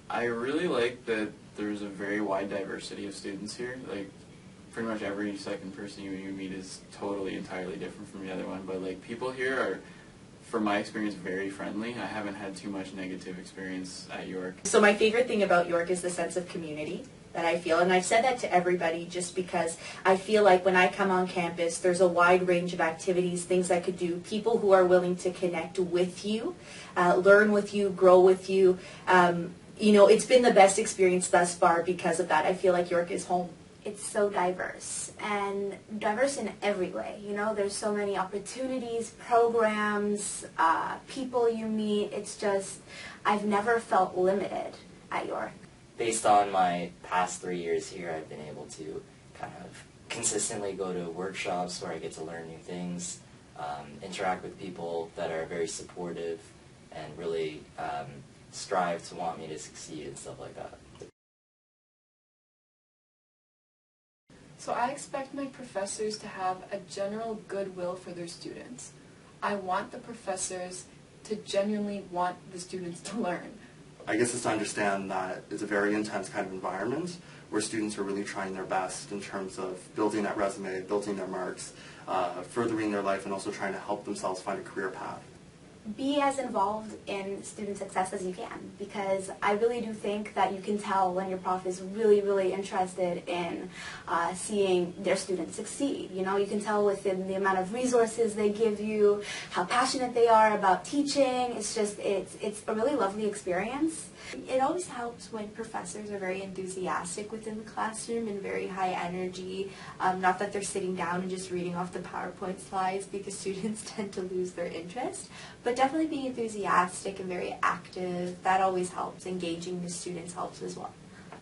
I really like that there's a very wide diversity of students here. Like, pretty much every second person you meet is totally, entirely different from the other one. But like, people here are, from my experience, very friendly. I haven't had too much negative experience at York. So my favorite thing about York is the sense of community that I feel, and I've said that to everybody just because I feel like when I come on campus, there's a wide range of activities, things I could do, people who are willing to connect with you, learn with you, grow with you. You know, it's been the best experience thus far because of that. I feel like York is home. It's so diverse, and diverse in every way. You know, there's so many opportunities, programs, people you meet. It's just, I've never felt limited at York. Based on my past 3 years here, I've been able to kind of consistently go to workshops where I get to learn new things, interact with people that are very supportive and really strive to want me to succeed and stuff like that. So I expect my professors to have a general goodwill for their students. I want the professors to genuinely want the students to learn. I guess it's to understand that it's a very intense kind of environment where students are really trying their best in terms of building that resume, building their marks, furthering their life, and also trying to help themselves find a career path. Be as involved in student success as you can, because I really do think that you can tell when your prof is really, really interested in seeing their students succeed. You know, you can tell within the amount of resources they give you, how passionate they are about teaching. It's just, it's a really lovely experience. It always helps when professors are very enthusiastic within the classroom and very high energy. Not that they're sitting down and just reading off the PowerPoint slides, because students tend to lose their interest. But definitely being enthusiastic and very active, that always helps. Engaging the students helps as well.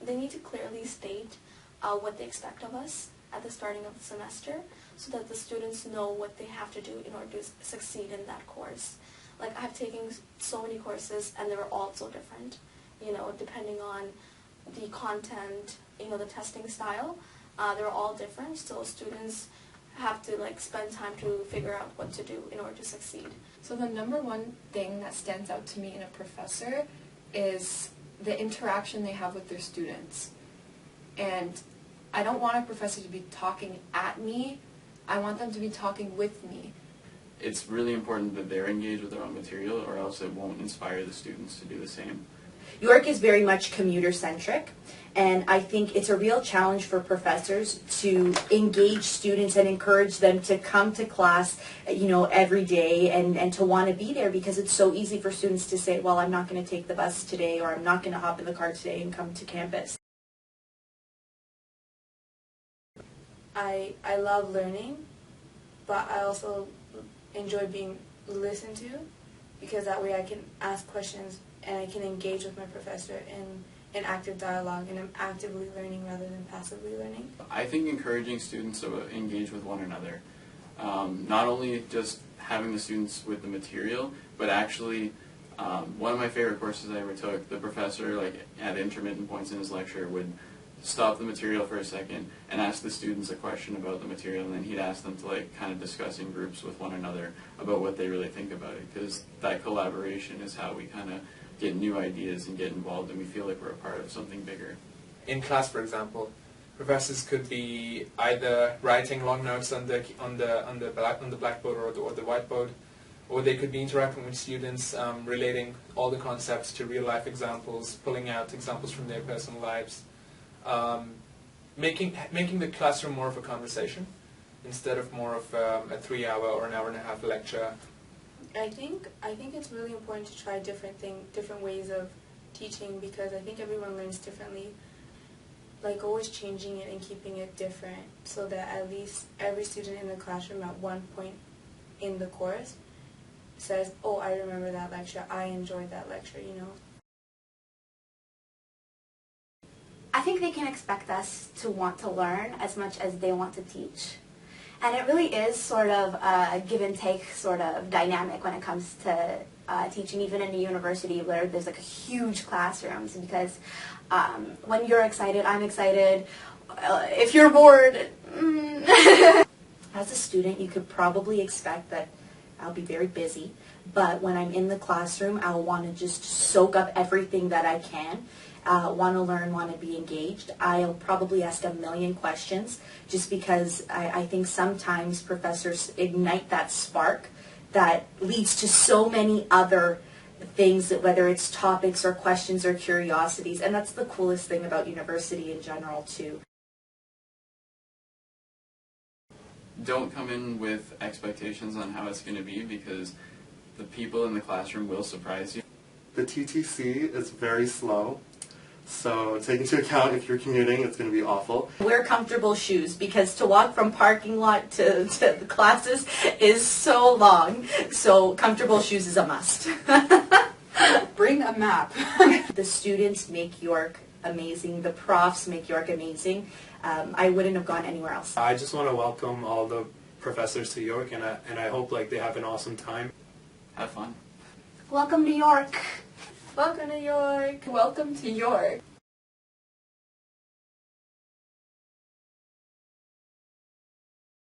They need to clearly state what they expect of us at the starting of the semester, so that the students know what they have to do in order to succeed in that course. Like, I've taken so many courses and they were all so different, you know, depending on the content, you know, the testing style. They're all different, so students have to like spend time to figure out what to do in order to succeed. So the number one thing that stands out to me in a professor is the interaction they have with their students. And I don't want a professor to be talking at me. I want them to be talking with me. It's really important that they're engaged with their own material, or else it won't inspire the students to do the same. York is very much commuter-centric, and I think it's a real challenge for professors to engage students and encourage them to come to class, you know, every day and to want to be there, because it's so easy for students to say, well, I'm not going to take the bus today, or I'm not going to hop in the car today and come to campus. I love learning, but I also enjoy being listened to, because that way I can ask questions and I can engage with my professor in active dialogue, and I'm actively learning rather than passively learning. I think encouraging students to engage with one another, not only just having the students with the material, but actually one of my favorite courses I ever took, the professor, like, at intermittent points in his lecture, would stop the material for a second and ask the students a question about the material, and then he'd ask them to like kind of discuss in groups with one another about what they really think about it, because that collaboration is how we kind of get new ideas and get involved, and we feel like we're a part of something bigger. In class, for example, professors could be either writing long notes on the blackboard or the whiteboard, or they could be interacting with students, relating all the concepts to real life examples, pulling out examples from their personal lives. Making the classroom more of a conversation instead of more of a 3-hour or an hour-and-a-half lecture. I think it's really important to try different ways of teaching, because I think everyone learns differently. Like, always changing it and keeping it different, so that at least every student in the classroom at one point in the course says, oh, I remember that lecture, I enjoyed that lecture, you know. I think they can expect us to want to learn as much as they want to teach. And it really is sort of a give and take sort of dynamic when it comes to teaching, even in a university where there's like a huge classrooms, because when you're excited, I'm excited. If you're bored, As a student, you could probably expect that I'll be very busy, but when I'm in the classroom, I'll want to just soak up everything that I can. want to learn, want to be engaged. I'll probably ask a million questions just because I think sometimes professors ignite that spark that leads to so many other things, that whether it's topics or questions or curiosities, and that's the coolest thing about university in general too. Don't come in with expectations on how it's going to be, because the people in the classroom will surprise you. The TTC is very slow, so take into account if you're commuting, it's going to be awful. Wear comfortable shoes, because to walk from parking lot to the classes is so long, so comfortable shoes is a must. Bring a map. The students make York amazing, the profs make York amazing. I wouldn't have gone anywhere else. I just want to welcome all the professors to York, and I hope they have an awesome time. Have fun. Welcome to York. Welcome to York. Welcome to York.